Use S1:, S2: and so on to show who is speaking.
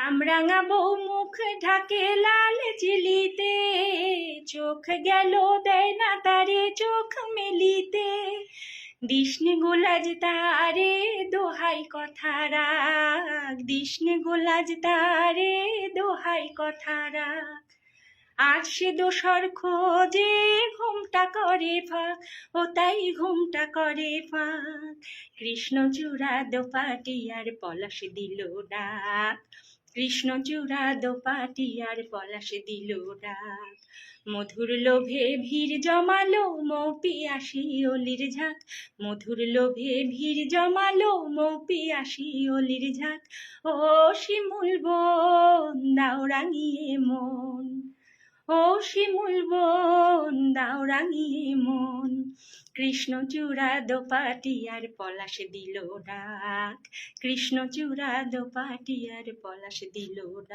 S1: কামরাঙা বউ মুখ ঢাকে লাল চিলিতে, চোখ গেল দেয় না তারে চোখ মেলিতে। দিসনে গোলাজ তারে দোহাই কথা রাখ, দিসনে গোলাজ তারে দোহাই কথা রাখ। আর সে দোসর খোঁজে ঘুমটা করে ফাঁক, ও তাই ঘুমটা করে ফাঁক। কৃষ্ণচূড়া দোপাটি আর পলাশ দিল ডাক, কৃষ্ণচূড়া দোপাটি আর পলাশ দিল ডাক। মধুর লোভে ভিড় জমালো মৌ পিয়াসী অলির ঝাঁক, মধুর লোভে ভিড় জমালো মৌ পিয়াসী অলির ঝাঁক। ও শিমুল বোন দাও রাঙিয়ে মন, ও শিমুল বোন দাও রাঙিয়ে মন। কৃষ্ণচূড়া দোপাটি আর পলাশ দিল ডাক, কৃষ্ণচূড়া দোপাটি আর পলাশ দিল ডাক।